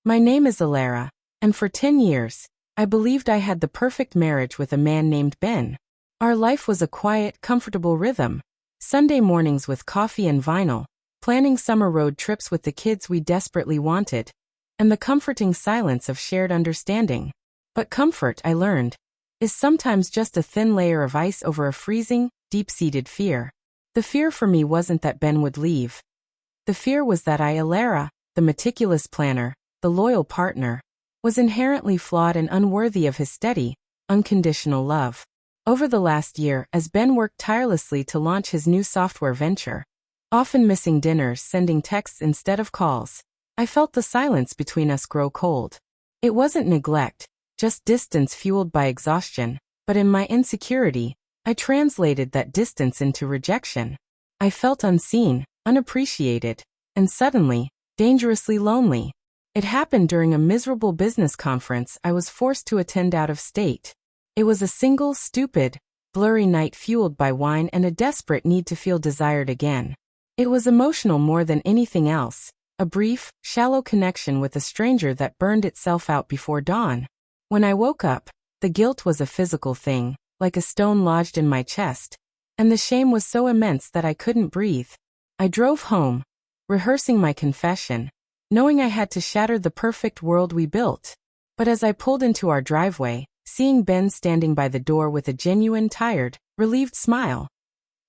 My name is Alara, and for 10 years, I believed I had the perfect marriage with a man named Ben. Our life was a quiet, comfortable rhythm. Sunday mornings with coffee and vinyl, planning summer road trips with the kids we desperately wanted, and the comforting silence of shared understanding. But comfort, I learned, is sometimes just a thin layer of ice over a freezing, deep-seated fear. The fear for me wasn't that Ben would leave. The fear was that I, Alara, the meticulous planner, the loyal partner, was inherently flawed and unworthy of his steady, unconditional love. Over the last year, as Ben worked tirelessly to launch his new software venture, often missing dinners, sending texts instead of calls, I felt the silence between us grow cold. It wasn't neglect, just distance fueled by exhaustion, but in my insecurity, I translated that distance into rejection. I felt unseen, unappreciated, and suddenly, dangerously lonely. It happened during a miserable business conference I was forced to attend out of state. It was a single, stupid, blurry night fueled by wine and a desperate need to feel desired again. It was emotional more than anything else, a brief, shallow connection with a stranger that burned itself out before dawn. When I woke up, the guilt was a physical thing, like a stone lodged in my chest, and the shame was so immense that I couldn't breathe. I drove home, rehearsing my confession, knowing I had to shatter the perfect world we built. But as I pulled into our driveway, seeing Ben standing by the door with a genuine, tired, relieved smile,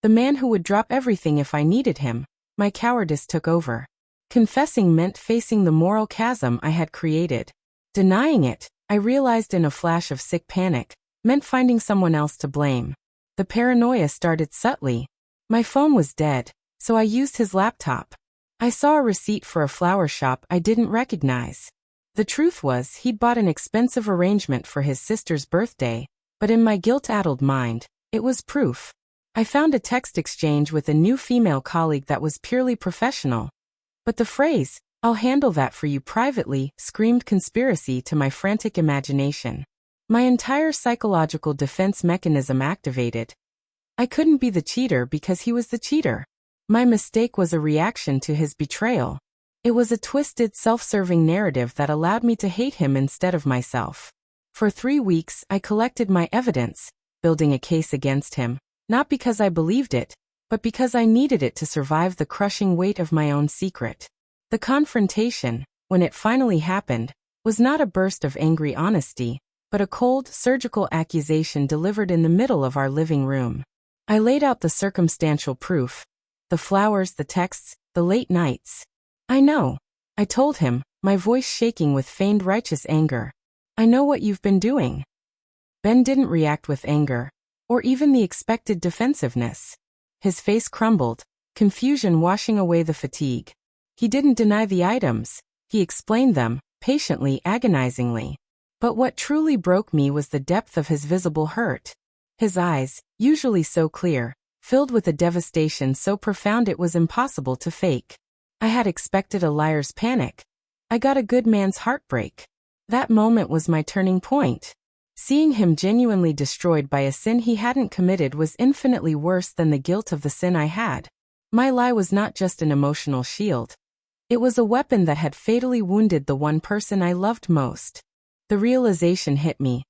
the man who would drop everything if I needed him, my cowardice took over. Confessing meant facing the moral chasm I had created. Denying it, I realized in a flash of sick panic, meant finding someone else to blame. The paranoia started subtly. My phone was dead, so I used his laptop. I saw a receipt for a flower shop I didn't recognize. The truth was, he'd bought an expensive arrangement for his sister's birthday, but in my guilt-addled mind, it was proof. I found a text exchange with a new female colleague that was purely professional. But the phrase, "I'll handle that for you privately," screamed conspiracy to my frantic imagination. My entire psychological defense mechanism activated. I couldn't be the cheater because he was the cheater. My mistake was a reaction to his betrayal. It was a twisted, self-serving narrative that allowed me to hate him instead of myself. For 3 weeks, I collected my evidence, building a case against him, not because I believed it, but because I needed it to survive the crushing weight of my own secret. The confrontation, when it finally happened, was not a burst of angry honesty, but a cold, surgical accusation delivered in the middle of our living room. I laid out the circumstantial proof, the flowers, the texts, the late nights. "I know," I told him, my voice shaking with feigned righteous anger. "I know what you've been doing." Ben didn't react with anger, or even the expected defensiveness. His face crumbled, confusion washing away the fatigue. He didn't deny the items, he explained them, patiently, agonizingly. But what truly broke me was the depth of his visible hurt. His eyes, usually so clear, filled with a devastation so profound it was impossible to fake. I had expected a liar's panic. I got a good man's heartbreak. That moment was my turning point. Seeing him genuinely destroyed by a sin he hadn't committed was infinitely worse than the guilt of the sin I had. My lie was not just an emotional shield. It was a weapon that had fatally wounded the one person I loved most. The realization hit me.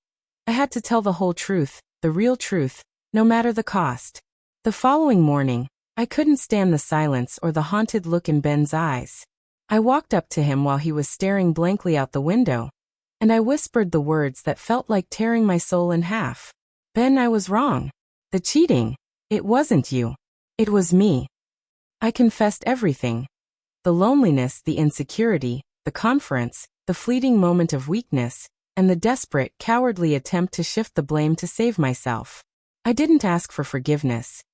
I had to tell the whole truth, the real truth, no matter the cost. The following morning, I couldn't stand the silence or the haunted look in Ben's eyes. I walked up to him while he was staring blankly out the window, and I whispered the words that felt like tearing my soul in half. "Ben, I was wrong. The cheating, it wasn't you. It was me." I confessed everything. The loneliness, the insecurity, the conference, the fleeting moment of weakness, and the desperate, cowardly attempt to shift the blame to save myself. I didn't ask for forgiveness.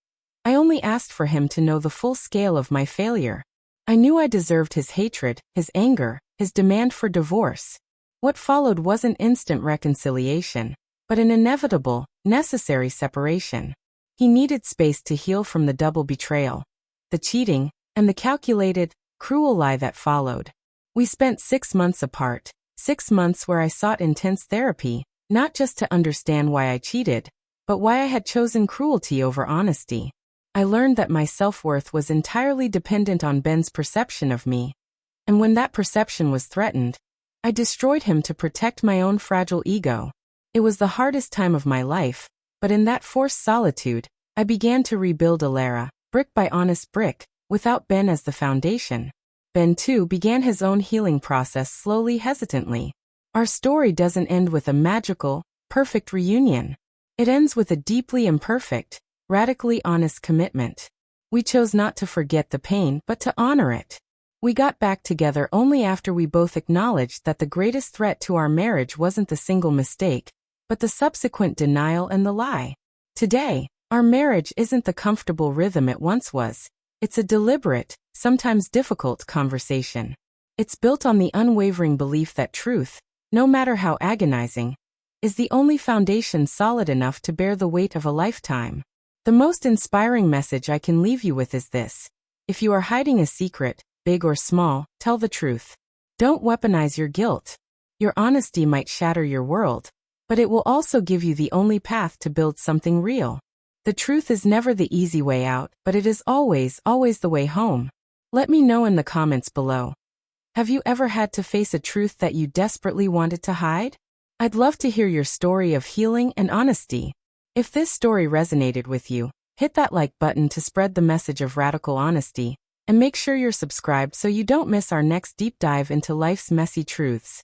I only asked for him to know the full scale of my failure. I knew I deserved his hatred, his anger, his demand for divorce. What followed wasn't instant reconciliation, but an inevitable, necessary separation. He needed space to heal from the double betrayal, the cheating, and the calculated, cruel lie that followed. We spent 6 months apart, 6 months where I sought intense therapy, not just to understand why I cheated, but why I had chosen cruelty over honesty. I learned that my self-worth was entirely dependent on Ben's perception of me. And when that perception was threatened, I destroyed him to protect my own fragile ego. It was the hardest time of my life, but in that forced solitude, I began to rebuild Alara, brick by honest brick, without Ben as the foundation. Ben too began his own healing process slowly, hesitantly. Our story doesn't end with a magical, perfect reunion. It ends with a deeply imperfect, radically honest commitment. We chose not to forget the pain but to honor it. We got back together only after we both acknowledged that the greatest threat to our marriage wasn't the single mistake, but the subsequent denial and the lie. Today, our marriage isn't the comfortable rhythm it once was. It's a deliberate, sometimes difficult conversation. It's built on the unwavering belief that truth, no matter how agonizing, is the only foundation solid enough to bear the weight of a lifetime. The most inspiring message I can leave you with is this. If you are hiding a secret, big or small, tell the truth. Don't weaponize your guilt. Your honesty might shatter your world, but it will also give you the only path to build something real. The truth is never the easy way out, but it is always, always the way home. Let me know in the comments below. Have you ever had to face a truth that you desperately wanted to hide? I'd love to hear your story of healing and honesty. If this story resonated with you, hit that like button to spread the message of radical honesty, and make sure you're subscribed so you don't miss our next deep dive into life's messy truths.